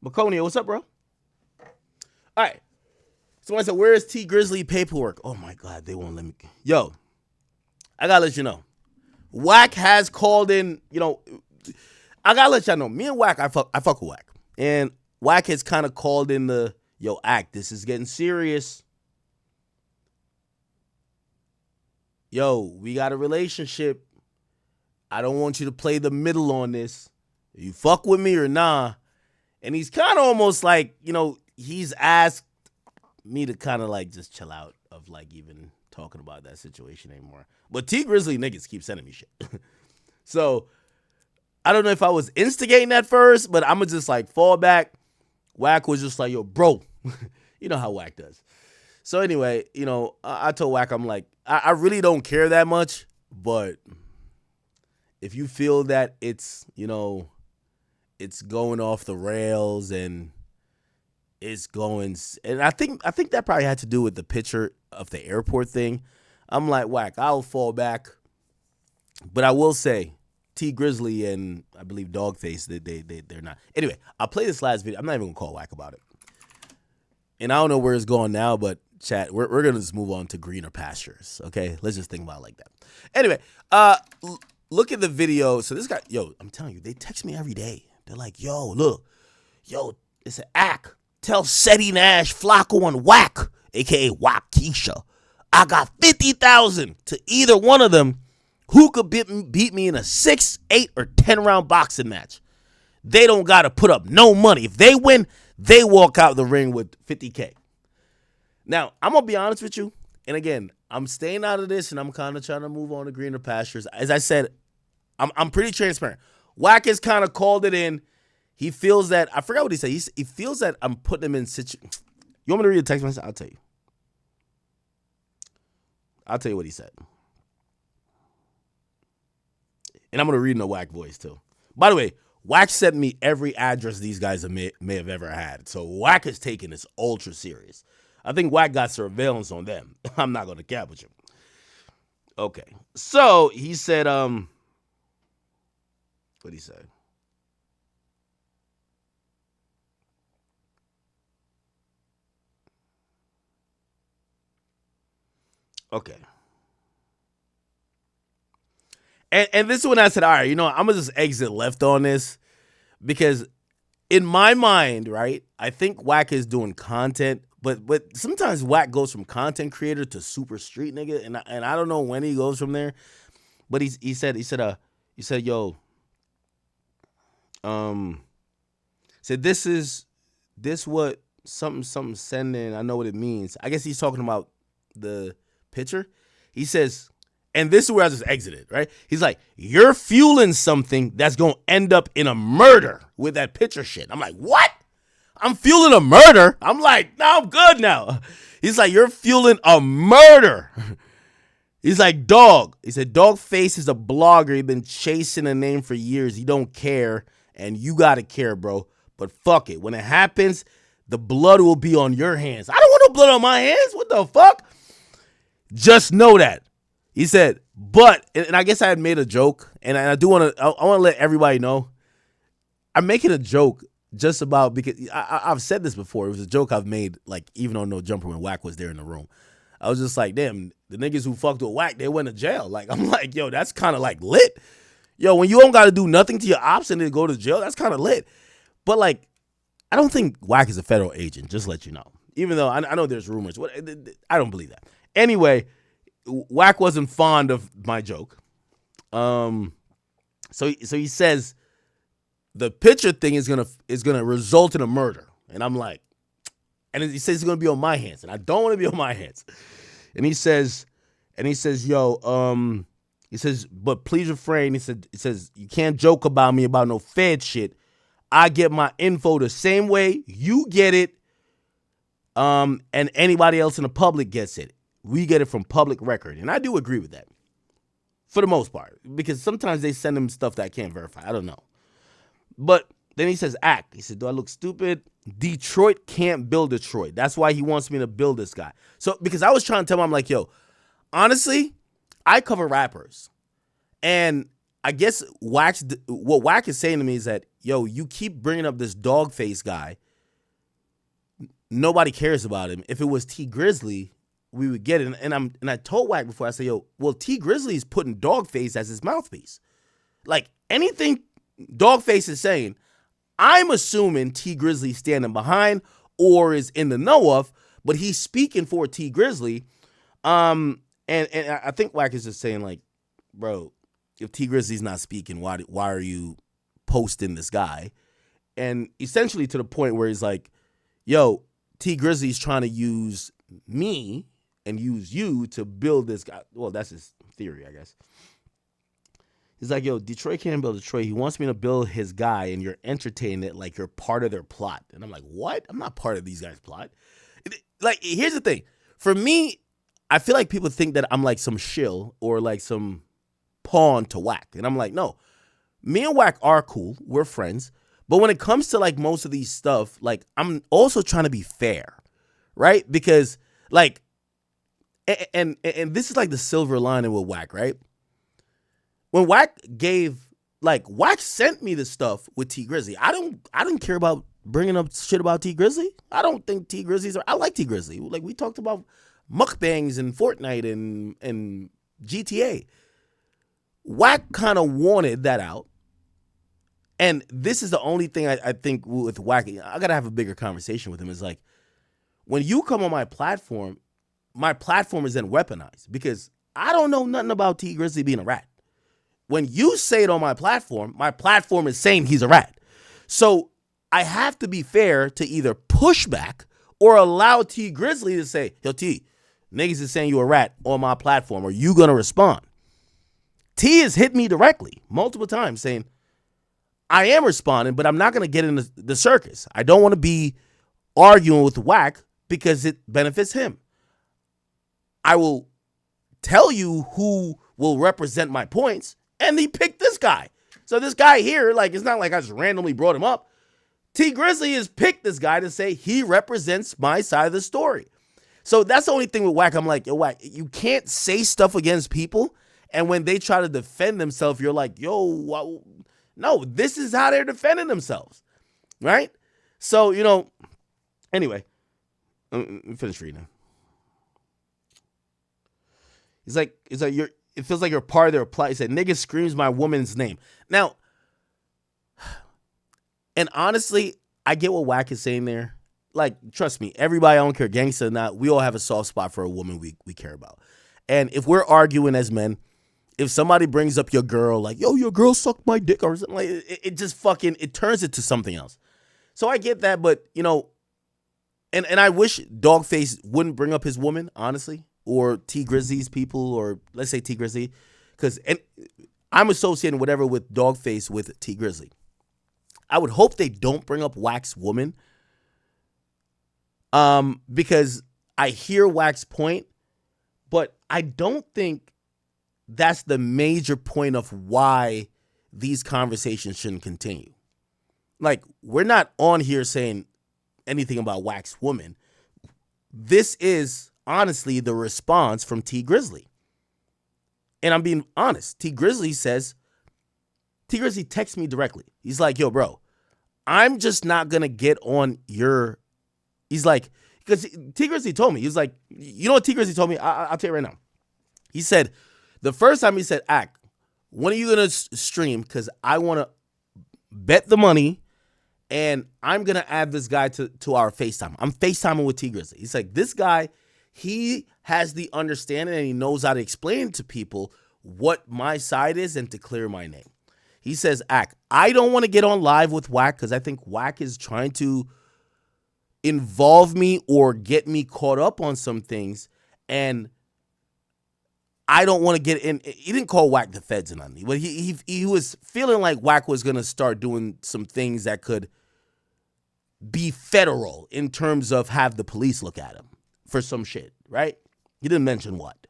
Maconia, what's up, bro? All right. So I said, where's T Grizzly paperwork? Oh my God, they won't let me. Yo, I gotta let you know. Wack has called in. I gotta let y'all know. Me and Wack, I fuck with Wack, and Wack has kind of called in the act. This is getting serious. Yo, we got a relationship. I don't want you to play the middle on this. You fuck with me or nah? And he's kind of almost like, he's asked me to kind of like just chill out of like even talking about that situation anymore. But T Grizzly niggas keep sending me shit. So I don't know if I was instigating that first, but I'm gonna just like fall back. Wack was just like, yo, bro. You know how Wack does. So anyway, I told Wack, I'm like, I really don't care that much, but if you feel that it's going off the rails and it's going, and I think that probably had to do with the picture of the airport thing. I'm like, Wack, I'll fall back, but I will say, T Grizzly and I believe Dogface, they're not. Anyway, I'll play this last video. I'm not even gonna call Wack about it, and I don't know where it's going now, but chat, we're gonna just move on to greener pastures. Okay, let's just think about it like that. Anyway, look at the video. So this guy, I'm telling you, they text me every day. They're like, yo, look, it's an act. Tell Seti Nash, Flacco, and Wack, aka Wack100, I got 50,000 to either one of them who could beat me in a 6, 8, or 10 round boxing match. They don't gotta put up no money. If they win, they walk out the ring with 50K. Now, I'm gonna be honest with you, and again, I'm staying out of this, and I'm kind of trying to move on to greener pastures. As I said, I'm pretty transparent. Wack has kind of called it in. He feels that, I forgot what he said. He feels that I'm putting him in You want me to read the text message? I'll tell you. I'll tell you what he said. And I'm going to read in a Wack voice, too. By the way, Wack sent me every address these guys may have ever had. So Wack is taking this ultra serious. I think Wack got surveillance on them. I'm not going to cap with you. Okay. So he said, what'd he say? Okay. And this is when I said, all right, I'm going to just exit left on this because in my mind, right, I think Wack is doing content, but sometimes Wack goes from content creator to super street nigga, and I don't know when he goes from there, but he said, yo, said this what something sending, I know what it means. I guess he's talking about the picture. He says, and this is where I just exited, right? He's like, you're fueling something that's going to end up in a murder with that picture shit. I'm like, what? I'm fueling a murder? I'm like, no, I'm good now. He's like, you're fueling a murder. He's like, dog. He said, Dogface is a blogger. He's been chasing a name for years. He don't care, and you got to care, bro. But fuck it. When it happens, the blood will be on your hands. I don't want no blood on my hands. What the fuck? Just know that. He said, but, and I guess I had made a joke, and I do want to, I want to let everybody know, I'm making a joke just about, because I've said this before. It was a joke I've made, like, even on No Jumper when Wack was there in the room. I was just like, damn, the niggas who fucked with Wack, they went to jail. Like, I'm like, yo, that's kind of like lit. Yo, when you don't got to do nothing to your ops and then go to jail, that's kind of lit. But like, I don't think Wack is a federal agent, just to let you know. Even though I know there's rumors. I don't believe that. Anyway, Wack wasn't fond of my joke. So he says the picture thing is gonna result in a murder. And I'm like, and he says it's gonna be on my hands, and I don't want to be on my hands. And he says, yo, he says, but please refrain. He says, you can't joke about me about no Fed shit. I get my info the same way you get it, and anybody else in the public gets it. We get it from public record. And I do agree with that for the most part, because sometimes they send him stuff that I can't verify. I don't know. But then he says, act. He said, do I look stupid? Detroit can't build Detroit. That's why he wants me to build this guy. So, because I was trying to tell him, I'm like, yo, honestly, I cover rappers. And I guess what Wack is saying to me is that, yo, you keep bringing up this dog face guy. Nobody cares about him. If it was T Grizzly, we would get it. And I told Wack before, I said, yo, well, T Grizzly is putting dog face as his mouthpiece. Like anything dog face is saying, I'm assuming T Grizzly standing behind or is in the know of, but he's speaking for T Grizzly. And I think Wack is just saying, like, bro, if T Grizzly's not speaking, why are you posting this guy? And essentially to the point where he's like, yo, T Grizzly's trying to use me and use you to build this guy. Well, that's his theory, I guess. He's like, yo, Detroit can't build Detroit. He wants me to build his guy, and you're entertaining it like you're part of their plot. And I'm like, what? I'm not part of these guys' plot. Like, here's the thing. For me, I feel like people think that I'm like some shill or like some pawn to Wack. And I'm like, no. Me and Wack are cool. We're friends. But when it comes to like most of these stuff, like I'm also trying to be fair, right? Because like, and this is like the silver lining with Wack, right? When Wack sent me the stuff with T Grizzly. I don't care about bringing up shit about T Grizzly. I don't think T Grizzly's. I like T Grizzly. Like we talked about mukbangs and Fortnite and GTA. Wack kind of wanted that out. And this is the only thing I think with Wack, I got to have a bigger conversation with him. Is like, when you come on my platform is then weaponized because I don't know nothing about T Grizzly being a rat. When you say it on my platform is saying he's a rat. So I have to be fair to either push back or allow T Grizzly to say, yo, T, niggas is saying you a rat on my platform. Are you going to respond? T has hit me directly multiple times saying, I am responding, but I'm not going to get in the circus. I don't want to be arguing with Wack because it benefits him. I will tell you who will represent my points, and he picked this guy. So this guy here, like, it's not like I just randomly brought him up. T Grizzly has picked this guy to say he represents my side of the story. So that's the only thing with Wack. I'm like, yo, Wack, you can't say stuff against people, and when they try to defend themselves, you're like, yo, no, this is how they're defending themselves, right? So, anyway, finish reading. He's like, it feels like you're part of their plot. He said, nigga screams my woman's name. Now, and honestly, I get what Wack is saying there. Like, trust me, everybody, I don't care, gangsta or not, we all have a soft spot for a woman we care about. And if we're arguing as men, if somebody brings up your girl, like, yo, your girl sucked my dick or something, like it just fucking, it turns it to something else. So I get that, but, and I wish Dogface wouldn't bring up his woman, honestly, or T Grizzly's people, or let's say T Grizzly, because I'm associating whatever with Dogface with T Grizzly. I would hope they don't bring up Wack's woman, because I hear Wack's point, but I don't think that's the major point of why these conversations shouldn't continue. Like, we're not on here saying anything about Wack's woman. This is honestly the response from T Grizzly. And I'm being honest. T Grizzly texts me directly. He's like, yo, bro, I'm just not going to get on your, he's like, because T Grizzly told me, he was like, you know what T Grizzly told me? I'll tell you right now. He said, the first time he said, Ak, when are you going to stream? Because I want to bet the money and I'm going to add this guy to our FaceTime. I'm FaceTiming with T Grizzly. He's like, this guy, he has the understanding and he knows how to explain to people what my side is and to clear my name. He says, Ak, I don't want to get on live with Wack because I think Wack is trying to involve me or get me caught up on some things. And I don't want to get in. He didn't call Wack the feds in on me, but he was feeling like Wack was going to start doing some things that could be federal in terms of have the police look at him for some shit, right? He didn't mention what.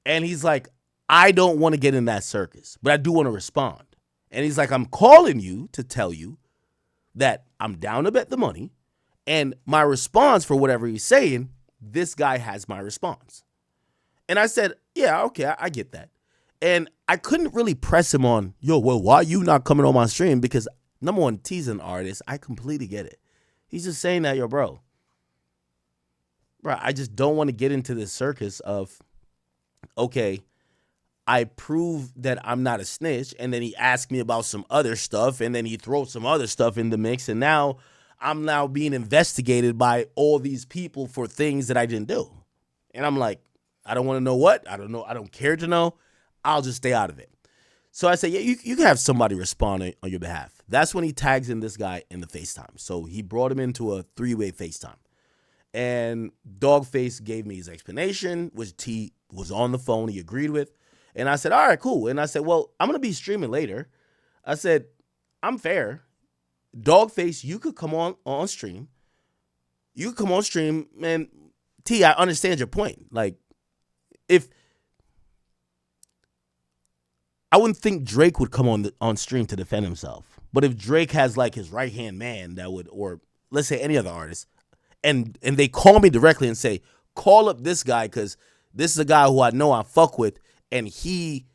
And he's like, I don't want to get in that circus, but I do want to respond. And he's like, I'm calling you to tell you that I'm down to bet the money. And my response for whatever he's saying, this guy has my response. And I said, yeah, okay, I get that. And I couldn't really press him on, yo, well, why are you not coming on my stream? Because number one, T's an artist. I completely get it. He's just saying that, yo, bro, I just don't want to get into this circus of, okay, I prove that I'm not a snitch, and then he asked me about some other stuff, and then he throws some other stuff in the mix, and now I'm now being investigated by all these people for things that I didn't do. And I'm like, I don't want to know what. I don't know. I don't care to know. I'll just stay out of it. So I said, yeah, you can have somebody respond on your behalf. That's when he tags in this guy in the FaceTime. So he brought him into a 3-way FaceTime. And Dogface gave me his explanation, which T was on the phone. He agreed with. And I said, all right, cool. And I said, well, I'm going to be streaming later. I said, I'm fair. Dogface, you could come on stream. You could come on stream. Man, T, I understand your point. Like, if I wouldn't think Drake would come on stream to defend himself. But if Drake has like his right-hand man that would, or let's say any other artist, and they call me directly and say, call up this guy because this is a guy who I know I fuck with and he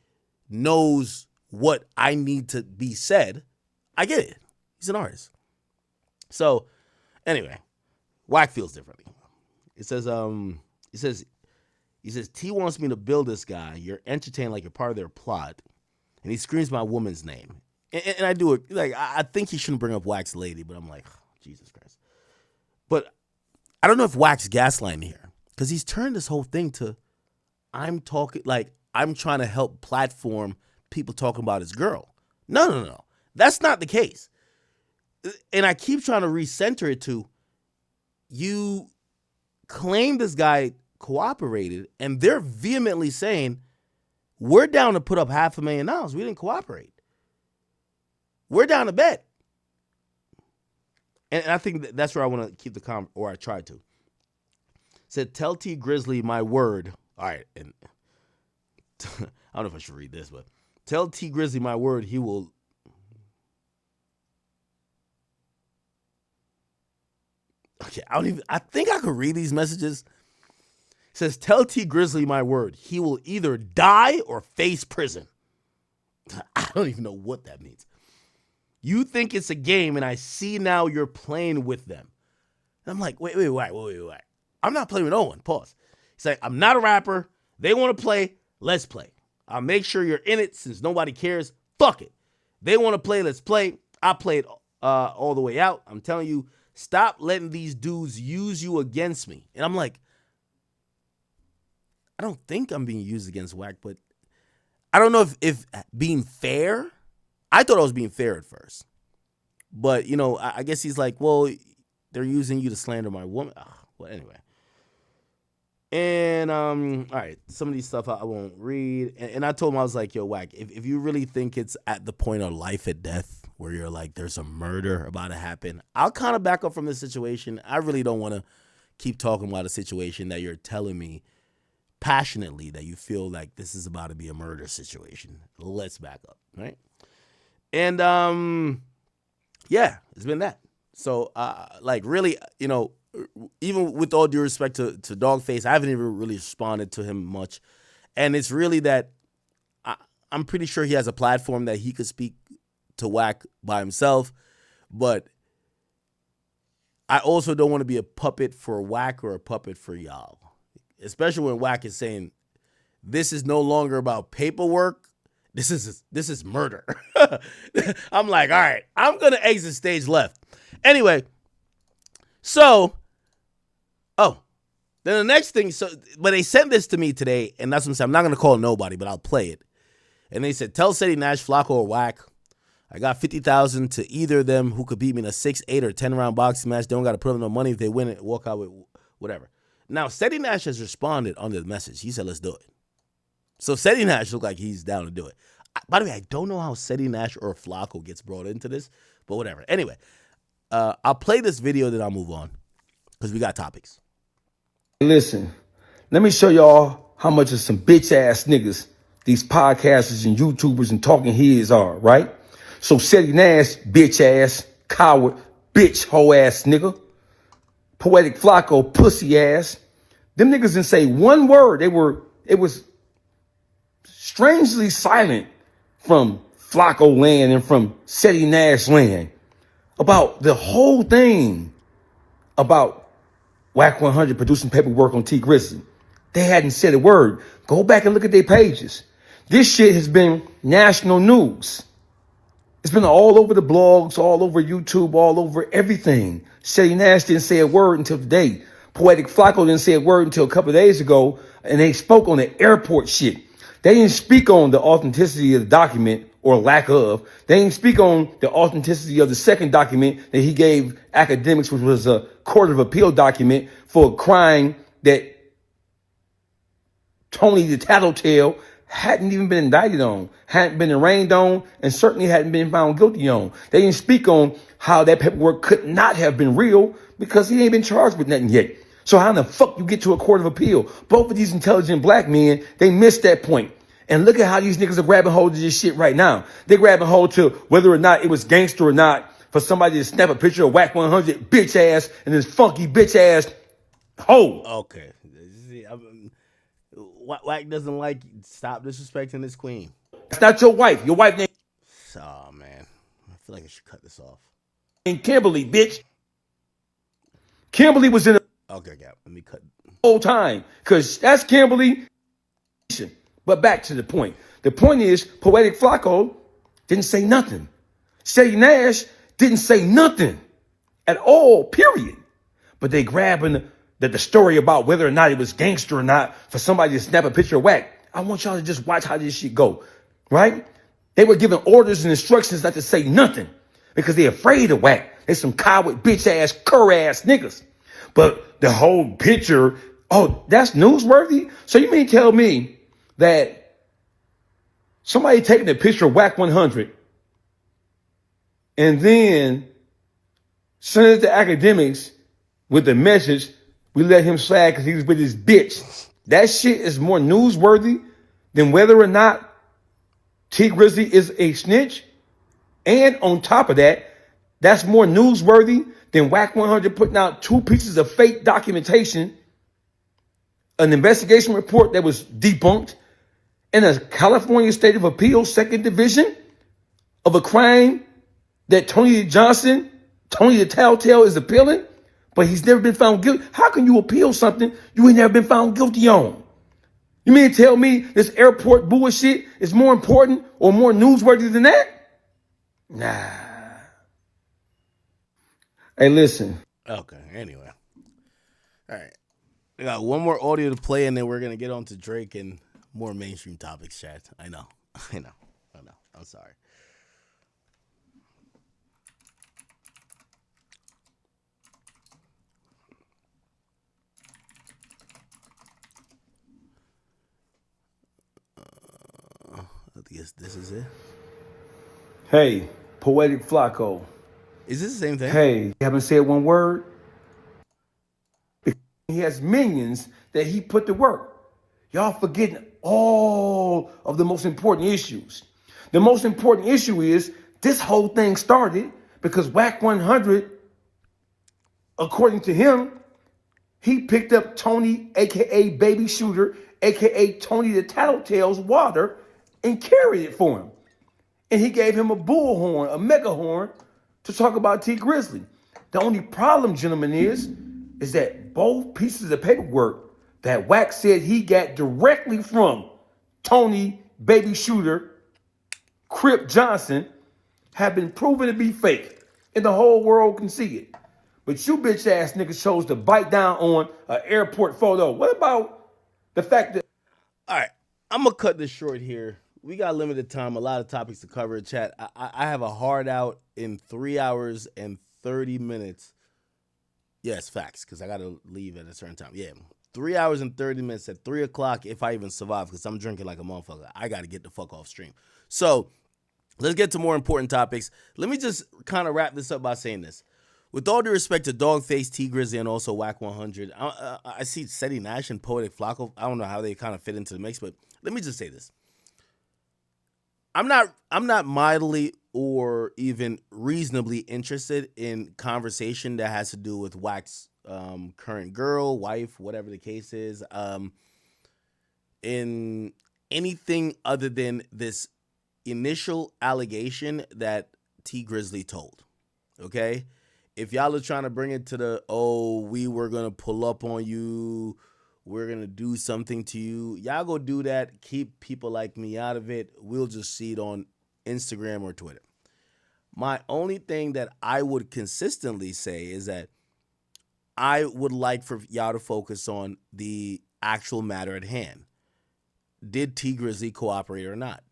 knows what I need to be said, I get it. He's an artist. So anyway, Wack feels differently. It says, he says, T wants me to build this guy. You're entertained like you're part of their plot. And he screams my woman's name. And I do it. Like, I think he shouldn't bring up Wack's lady, but I'm like, oh, Jesus Christ. But I don't know if Wack's gaslighting here. Because he's turned this whole thing to, I'm trying to help platform people talking about his girl. No. That's not the case. And I keep trying to recenter it to, you claim this guy cooperated, and they're vehemently saying, we're down to put up $500,000. We didn't cooperate. We're down to bet. And I think that's where I want to keep the or I tried to. Said, tell T Grizzly my word. All right, and I don't know if I should read this, but tell T Grizzly my word, he will. Okay, I think I could read these messages. It says, tell T Grizzly my word, he will either die or face prison. I don't even know what that means. You think it's a game, and I see now you're playing with them. And I'm like, wait. I'm not playing with no one. Pause. He's like, I'm not a rapper. They want to play. Let's play. I'll make sure you're in it since nobody cares. Fuck it. They want to play. Let's play. I played all the way out. I'm telling you, stop letting these dudes use you against me. And I'm like, I don't think I'm being used against Wack, but I don't know if being fair. I thought I was being fair at first. But, I guess he's like, well, they're using you to slander my woman. Well, anyway. And, all right, some of these stuff I won't read. And I told him, I was like, yo, Wack, if you really think it's at the point of life and death where you're like, there's a murder about to happen, I'll kind of back up from this situation. I really don't want to keep talking about a situation that you're telling me passionately that you feel like this is about to be a murder situation. Let's back up, right? And, yeah, it's been that. So, really, even with all due respect to Dogface, I haven't even really responded to him much. And it's really that I'm pretty sure he has a platform that he could speak to Wack by himself. But I also don't want to be a puppet for Wack or a puppet for y'all. Especially when Wack is saying, this is no longer about paperwork. This is murder. I'm like, all right, I'm going to exit stage left. Anyway, so, then the next thing, but they sent this to me today, and that's what I'm saying. I'm not going to call nobody, but I'll play it. And they said, tell Cedi Nash, Flacco, or Wack, I got $50,000 to either of them who could beat me in a 6, 8, or 10-round boxing match. They don't got to put up no money if they win it, walk out with whatever. Now, Cedi Nash has responded under the message. He said, let's do it. So Cedi Nash looked like he's down to do it. By the way, I don't know how Cedi Nash or Flacco gets brought into this, but whatever. Anyway, I'll play this video, then I'll move on because we got topics. Listen, let me show y'all how much of some bitch-ass niggas these podcasters and YouTubers and talking heads are, right? So Cedi Nash, bitch-ass, coward, bitch, hoe-ass nigga. Poetic Flacco, pussy-ass. Them niggas didn't say one word. It was strangely silent from Flacco land and from Seti Nash land about the whole thing about Wack100 producing paperwork on T Grizzly. They hadn't said a word. Go back and look at their pages. This shit has been national news. It's been all over the blogs, all over YouTube, all over everything. Shetty Nash didn't say a word until today. Poetic Flacco didn't say a word until a couple of days ago, and they spoke on the airport shit. They didn't speak on the authenticity of the document or lack of. They didn't speak on the authenticity of the second document that he gave Akademiks, which was a court of appeal document for a crime that Tony the Tattletale hadn't even been indicted on, hadn't been arraigned on, and certainly hadn't been found guilty on. They didn't speak on how that paperwork could not have been real because he ain't been charged with nothing yet. So how in the fuck you get to a court of appeal? Both of these intelligent black men, they missed that point. And look at how these niggas are grabbing hold of this shit right now. They're grabbing hold to whether or not it was gangster or not for somebody to snap a picture of Wack100 bitch ass and this funky bitch ass hoe. Okay. See, Wack doesn't like stop disrespecting his queen. It's not your wife. Your wife named Oh man, I feel like I should cut this off. Kimberly, bitch. Kimberly was in the Okay, yeah. Let me cut. whole time because that's Kimberly. But back to the point. The point is, Poetic Flacco didn't say nothing. Shetty Nash didn't say nothing at all, period. But they grabbing the story about whether or not it was gangster or not for somebody to snap a picture of Wack. I want y'all to just watch how this shit go, right? They were given orders and instructions not to say nothing because they're afraid of Wack. They some coward, bitch ass, cur ass niggas. But the whole picture, oh, that's newsworthy? So you mean tell me that somebody taking a picture of Wack100 and then sending it to Akademiks with the message, we let him slide because he was with his bitch. That shit is more newsworthy than whether or not T Grizzly is a snitch. And on top of that, that's more newsworthy than Wack100 putting out 2 pieces of fake documentation, an investigation report that was debunked, and a California State of Appeals second division of a crime that Tony Johnson, Tony the Telltale, is appealing, but he's never been found guilty. How can you appeal something you ain't never been found guilty on? You mean to tell me this airport bullshit is more important or more newsworthy than that? Nah. Hey, listen. Okay. Anyway, all right. I got one more audio to play, and then we're gonna get on to Drake and more mainstream topics, Chad. I know. I'm sorry. I guess this is it. Hey, Poetic Flacco. Is this the same thing? Hey, you haven't said one word? He has minions that he put to work. Y'all forgetting all of the most important issues. The most important issue is this whole thing started because Wack100, according to him, he picked up Tony, aka Baby Shooter, aka Tony the Tattletale's water and carried it for him. And he gave him a bullhorn, a mega horn, to talk about T Grizzly. The only problem, gentlemen, is that both pieces of paperwork that Wack said he got directly from Tony, Baby Shooter, Crip Johnson have been proven to be fake. And the whole world can see it. But you bitch ass niggas chose to bite down on an airport photo. What about the fact that... All right. I'm going to cut this short here. We got limited time, a lot of topics to cover. Chat. I have a hard out in 3 hours and 30 minutes. Yes, facts, because I got to leave at a certain time. Yeah, 3 hours and 30 minutes at 3 o'clock if I even survive, because I'm drinking like a motherfucker. I got to get the fuck off stream. So let's get to more important topics. Let me just kind of wrap this up by saying this. With all due respect to Dogface, T Grizzly, and also Wack100, I see Seti Nash and Poetic Flacco. I don't know how they kind of fit into the mix, but let me just say this. I'm not mildly or even reasonably interested in conversation that has to do with Wack's current girl, wife, whatever the case is. In anything other than this initial allegation that T Grizzly told. Okay? If y'all are trying to bring it to the, oh, we were gonna pull up on you, we're gonna do something to you, y'all go do that. Keep people like me out of it. We'll just see it on Instagram or Twitter. My only thing that I would consistently say is that I would like for y'all to focus on the actual matter at hand. Did T Grizzly cooperate or not?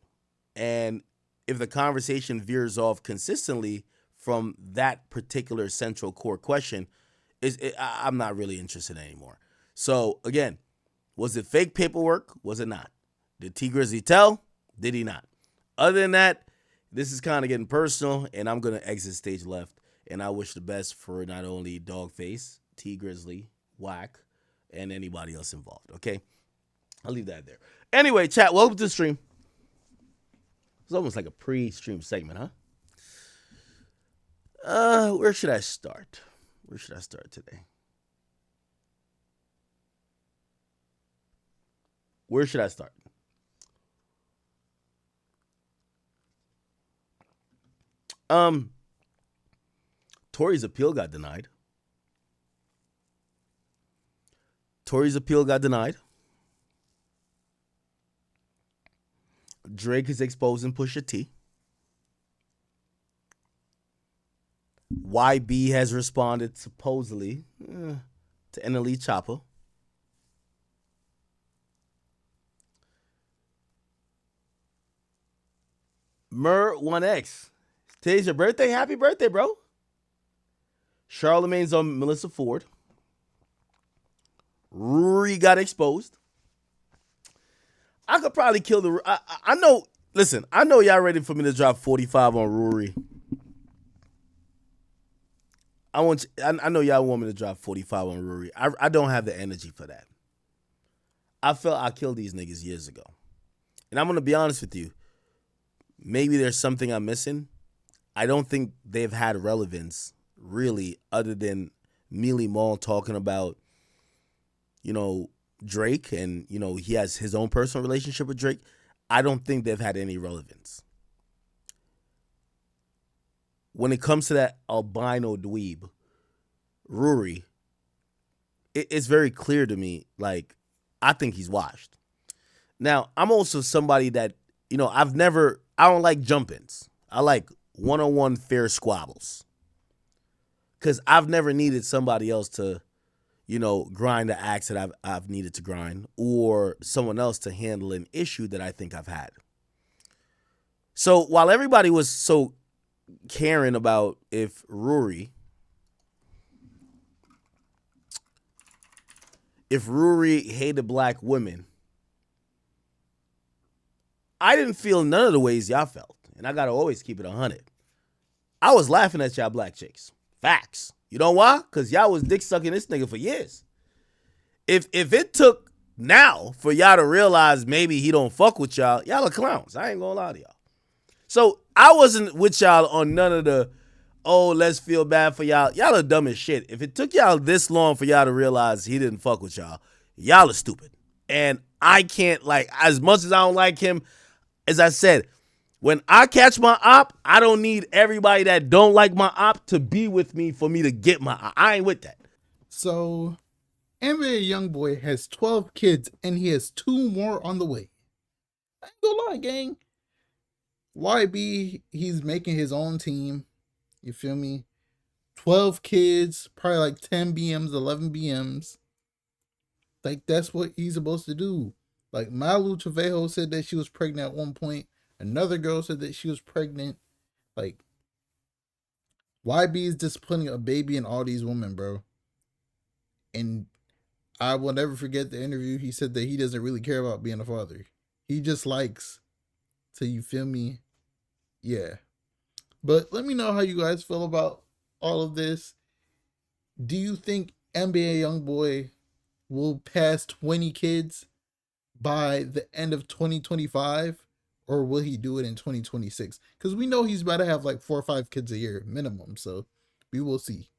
And if the conversation veers off consistently from that particular central core question, I'm not really interested anymore. So again, was it fake paperwork? Was it not? Did T Grizzly tell? Did he not? Other than that, this is kind of getting personal, and I'm gonna exit stage left. And I wish the best for not only Dogface, T Grizzly, Wack, and anybody else involved. Okay, I'll leave that there. Anyway, chat. Welcome to the stream. It's almost like a pre-stream segment, huh? Where should I start? Where should I start today? Where should I start? Tory's appeal got denied. Tory's appeal got denied. Drake is exposing Pusha T. YB has responded supposedly to NLE Chopper. Mer1X. Today's your birthday. Happy birthday, bro. Charlemagne's on Melissa Ford. Rory got exposed. I could probably kill the. I know. Listen, I know y'all ready for me to drop 45 on Rory. I know y'all want me to drop 45 on Rory. I don't have the energy for that. I felt I killed these niggas years ago. And I'm going to be honest with you. Maybe there's something I'm missing. I don't think they've had relevance, really, other than Mealy Mall talking about, Drake, and, he has his own personal relationship with Drake. I don't think they've had any relevance. When it comes to that albino dweeb, Rory, it's very clear to me, like, I think he's washed. Now, I'm also somebody that, I don't like jump-ins. I like one-on-one fair squabbles. Because I've never needed somebody else to, grind the axe that I've needed to grind, or someone else to handle an issue that I think I've had. So while everybody was so caring about if Rory hated black women, I didn't feel none of the ways y'all felt. And I got to always keep it 100. I was laughing at y'all black chicks. Facts. You know why? Because y'all was dick sucking this nigga for years. If it took now for y'all to realize maybe he don't fuck with y'all are clowns. I ain't gonna lie to y'all. So I wasn't with y'all on none of the, oh, let's feel bad for y'all. Y'all are dumb as shit. If it took y'all this long for y'all to realize he didn't fuck with y'all are stupid. And I can't, like, as much as I don't like him, as I said, when I catch my op, I don't need everybody that don't like my op to be with me for me to get my op. I ain't with that. So, NBA Youngboy has 12 kids and he has 2 more on the way. I ain't gonna lie, gang. YB, he's making his own team. You feel me? 12 kids, probably like 10 BMs, 11 BMs. Like, that's what he's supposed to do. Like, Malu Trevejo said that she was pregnant at one point. Another girl said that she was pregnant. Like, YB is disciplining a baby and all these women, bro. And I will never forget the interview. He said that he doesn't really care about being a father. He just likes to, you feel me? Yeah. But let me know how you guys feel about all of this. Do you think NBA Youngboy will pass 20 kids by the end of 2025? Or will he do it in 2026? Because we know he's about to have like 4 or 5 kids a year minimum. So we will see.